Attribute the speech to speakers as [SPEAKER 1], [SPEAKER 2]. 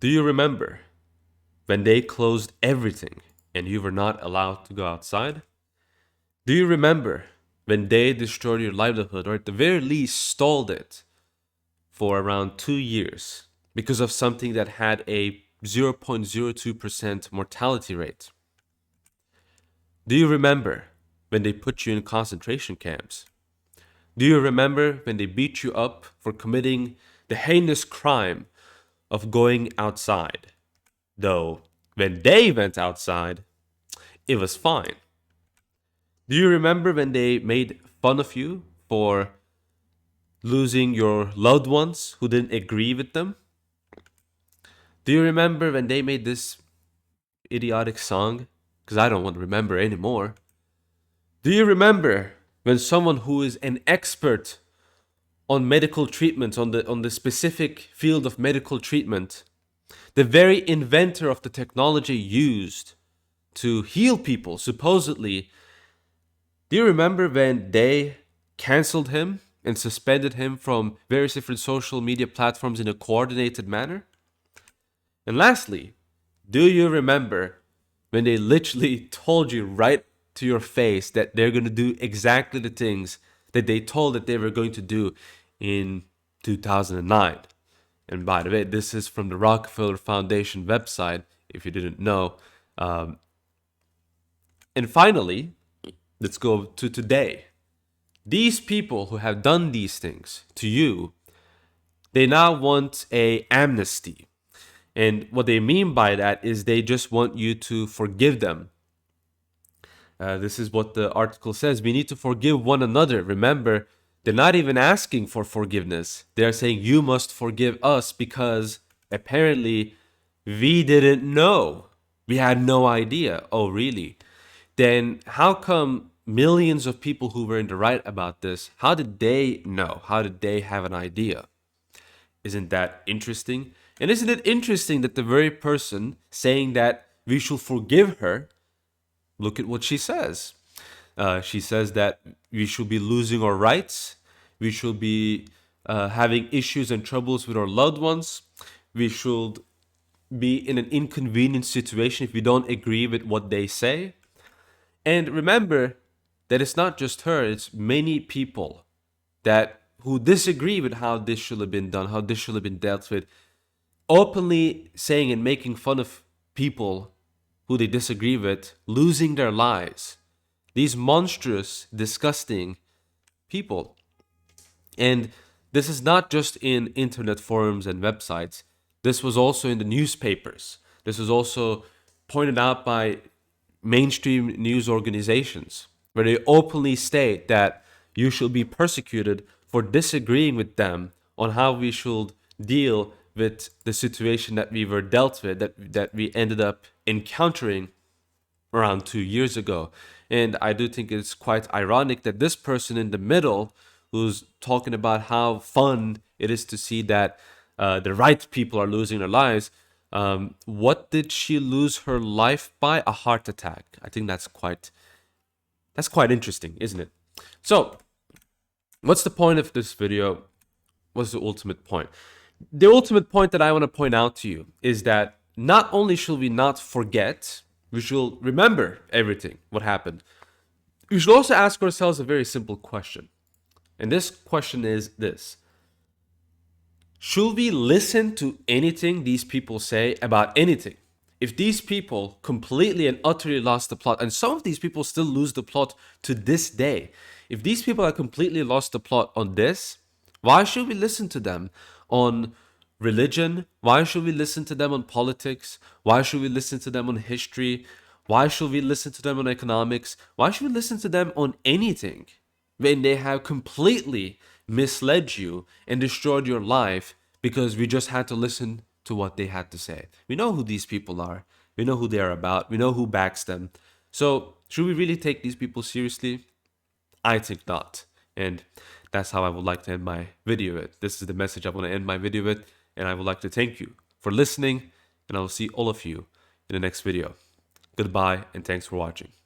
[SPEAKER 1] Do you remember when they closed everything and you were not allowed to go outside? Do you remember when they destroyed your livelihood, or at the very least stalled it for around 2 years because of something that had a 0.02% mortality rate? Do you remember when they put you in concentration camps? Do you remember when they beat you up for committing the heinous crime of going outside? Though, when they went outside, it was fine. Do you remember when they made fun of you for losing your loved ones who didn't agree with them? Do you remember when they made this idiotic song? Because I don't want to remember anymore. Do you remember when someone who is an expert on medical treatment, on the specific field of medical treatment, the very inventor of the technology used to heal people, supposedly, do you remember when they canceled him and suspended him from various different social media platforms in a coordinated manner? And lastly, do you remember when they literally told you right to your face that they're going to do exactly the things that they told that they were going to do in 2009? And by the way, this is from the Rockefeller Foundation website, if you didn't know. And finally, let's go to today. These people who have done these things to you, they now want a amnesty. And what they mean by that is they just want you to forgive them. This is what the article says. We need to forgive one another. Remember, they're not even asking for forgiveness. They're saying you must forgive us because apparently we didn't know. We had no idea. Oh, really? Then how come millions of people who were in the right about this, how did they know? How did they have an idea? Isn't that interesting? And isn't it interesting that the very person saying that we should forgive her, look at what she says. She says that we should be losing our rights. We should be having issues and troubles with our loved ones. We should be in an inconvenient situation if we don't agree with what they say. And remember that it's not just her, it's many people that who disagree with how this should have been done, how this should have been dealt with, openly saying and making fun of people who they disagree with, losing their lives. These monstrous, disgusting people. And this is not just in internet forums and websites. This was also in the newspapers. This was also pointed out by mainstream news organizations, where they openly state that you should be persecuted for disagreeing with them on how we should deal with the situation that we were dealt with, that we ended up encountering around 2 years ago. And I do think it's quite ironic that this person in the middle, who's talking about how fun it is to see that the right people are losing their lives, what did she lose her life by? A heart attack. I think that's quite interesting, isn't it? So, what's the point of this video? What's the ultimate point? The ultimate point that I want to point out to you is that not only should we not forget, we should remember everything, what happened. We should also ask ourselves a very simple question. And this question is this: should we listen to anything these people say about anything? If these people completely and utterly lost the plot, and some of these people still lose the plot to this day, if these people are completely lost the plot on this, why should we listen to them on religion? Why should we listen to them on politics? Why should we listen to them on history? Why should we listen to them on economics? Why should we listen to them on anything when they have completely misled you and destroyed your life because we just had to listen to what they had to say? We know who these people are. We know who they are about. We know who backs them. So should we really take these people seriously? I think not. And that's how I would like to end my video with. This is the message I want to end my video with. And I would like to thank you for listening. And I will see all of you in the next video. Goodbye and thanks for watching.